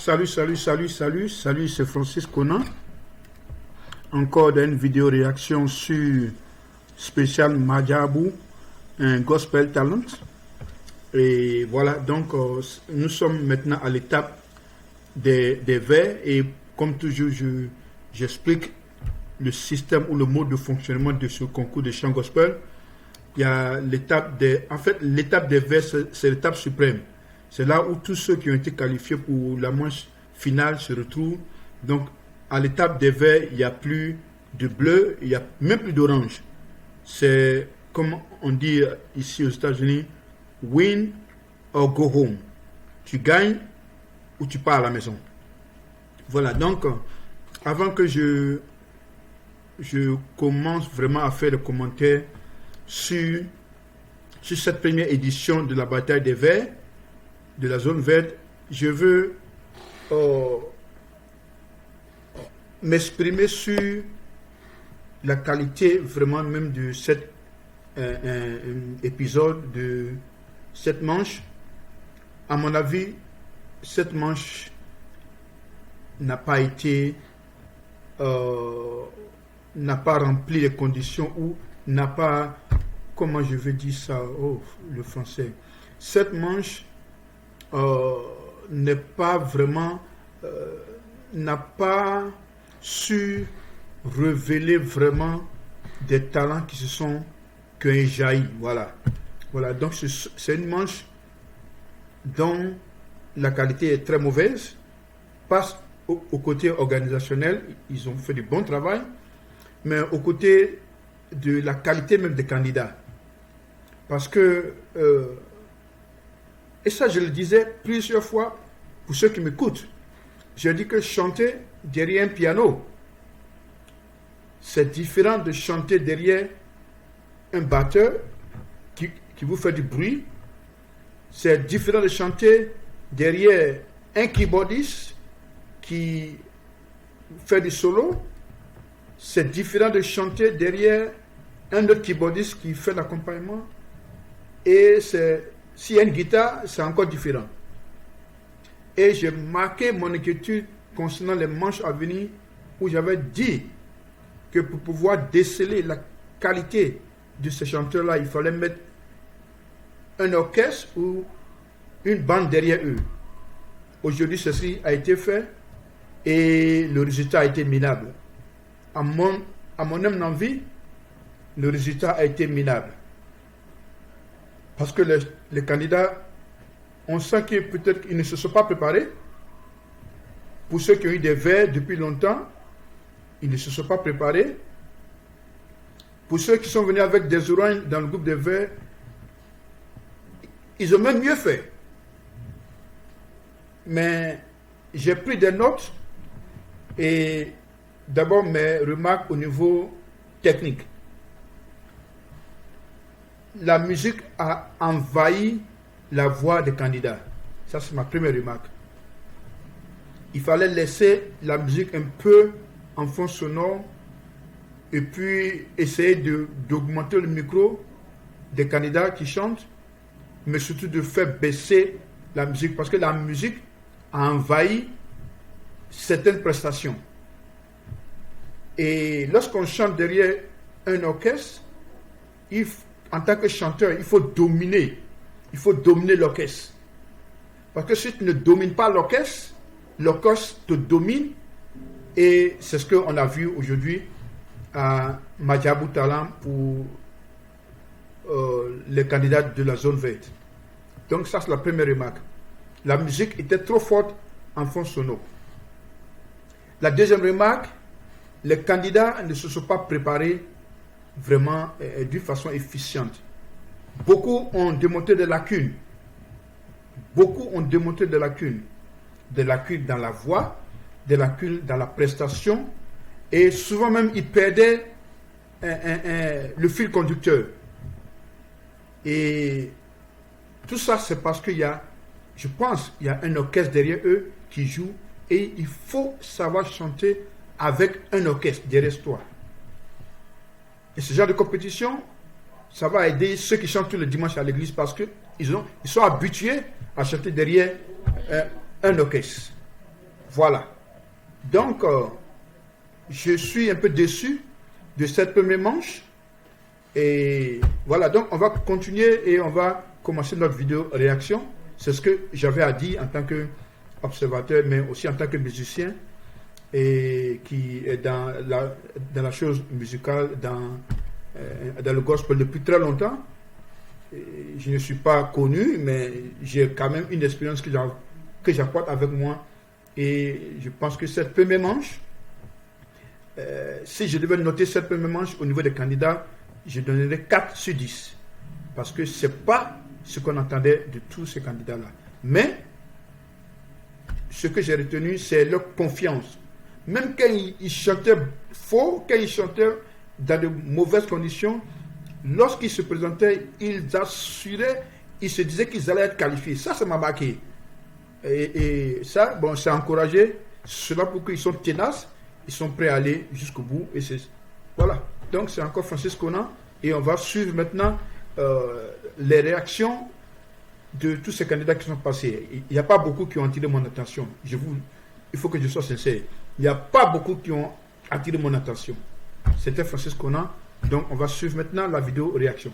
Salut, c'est Francis Conan. Encore dans une vidéo réaction sur spécial Madjabou, un gospel talent. Et voilà, donc nous sommes maintenant à l'étape des vers et comme toujours, j'explique le système ou le mode de fonctionnement de ce concours de chant gospel. Il y a l'étape des... En fait, l'étape des vers, c'est l'étape suprême. C'est là où tous ceux qui ont été qualifiés pour la manche finale se retrouvent. Donc, à l'étape des verts, il n'y a plus de bleu, il n'y a même plus d'orange. C'est, comme on dit ici aux États-Unis, win or go home. Tu gagnes ou tu pars à la maison. Voilà, donc, avant que je commence vraiment à faire des commentaires sur cette première édition de la bataille des verts, de la zone verte, je veux m'exprimer sur la qualité vraiment même de cet épisode, de cette manche. À mon avis, cette manche n'a pas été, n'a pas rempli les conditions ou n'a pas, comment je vais dire ça, le français. Cette manche n'est pas vraiment, n'a pas su révéler vraiment des talents qui ont jailli. Voilà, donc c'est une manche dont la qualité est très mauvaise. Passe au côté organisationnel, ils ont fait du bon travail, mais au côté de la qualité même des candidats. Parce que et ça, je le disais plusieurs fois pour ceux qui m'écoutent. Je dis que chanter derrière un piano, c'est différent de chanter derrière un batteur qui vous fait du bruit. C'est différent de chanter derrière un keyboardiste qui fait du solo. C'est différent de chanter derrière un autre keyboardiste qui fait l'accompagnement. Et s'il y a une guitare, c'est encore différent. Et j'ai marqué mon inquiétude concernant les manches à venir où j'avais dit que pour pouvoir déceler la qualité de ces chanteurs-là, il fallait mettre un orchestre ou une bande derrière eux. Aujourd'hui, ceci a été fait et le résultat a été minable. À mon humble envie, le résultat a été minable. Parce que les candidats, on sent que peut-être qu'ils ne se sont pas préparés. Pour ceux qui ont eu des vers depuis longtemps, ils ne se sont pas préparés. Pour ceux qui sont venus avec des oranges dans le groupe des vers, ils ont même mieux fait. Mais j'ai pris des notes et d'abord mes remarques au niveau technique. La musique a envahi la voix des candidats. Ça, c'est ma première remarque. Il fallait laisser la musique un peu en fond sonore et puis essayer d'augmenter le micro des candidats qui chantent, mais surtout de faire baisser la musique parce que la musique a envahi certaines prestations. Et lorsqu'on chante derrière un orchestre, en tant que chanteur, il faut dominer l'orchestre. Parce que si tu ne domines pas l'orchestre te domine. Et c'est ce qu'on a vu aujourd'hui à Madjabou Talent pour les candidats de la zone verte. Donc ça, c'est la première remarque. La musique était trop forte en fond sonore. La deuxième remarque, les candidats ne se sont pas préparés vraiment d'une façon efficiente. Beaucoup ont démontré des lacunes. Des lacunes dans la voix, des lacunes dans la prestation, et souvent même ils perdaient le fil conducteur. Et tout ça, c'est parce qu'il y a, je pense, il y a un orchestre derrière eux qui joue, et il faut savoir chanter avec un orchestre derrière toi. Et ce genre de compétition, ça va aider ceux qui chantent tous les dimanches à l'église parce qu'ils sont habitués à chanter derrière un orchestre. Voilà. Donc, je suis un peu déçu de cette première manche. Et voilà, donc on va continuer et on va commencer notre vidéo réaction. C'est ce que j'avais à dire en tant qu'observateur, mais aussi en tant que musicien et qui est dans la chose musicale, dans le gospel depuis très longtemps. Et je ne suis pas connu, mais j'ai quand même une expérience que j'apporte avec moi. Et je pense que cette première manche, si je devais noter cette première manche au niveau des candidats, je donnerais 4 sur 10. Parce que ce n'est pas ce qu'on entendait de tous ces candidats-là. Mais, ce que j'ai retenu, c'est leur confiance. Même quand ils chantaient faux, quand ils chantaient dans de mauvaises conditions, lorsqu'ils se présentaient, ils assuraient, ils se disaient qu'ils allaient être qualifiés. Ça m'a marqué. Et ça, bon, c'est encouragé. Cela pour qu'ils sont tenaces, ils sont prêts à aller jusqu'au bout. Et voilà. Donc, c'est encore Francis Conan. Et on va suivre maintenant les réactions de tous ces candidats qui sont passés. Il n'y a pas beaucoup qui ont attiré mon attention. Il faut que je sois sincère. Il n'y a pas beaucoup qui ont attiré mon attention. C'était Francis Conan. Donc, on va suivre maintenant la vidéo réaction.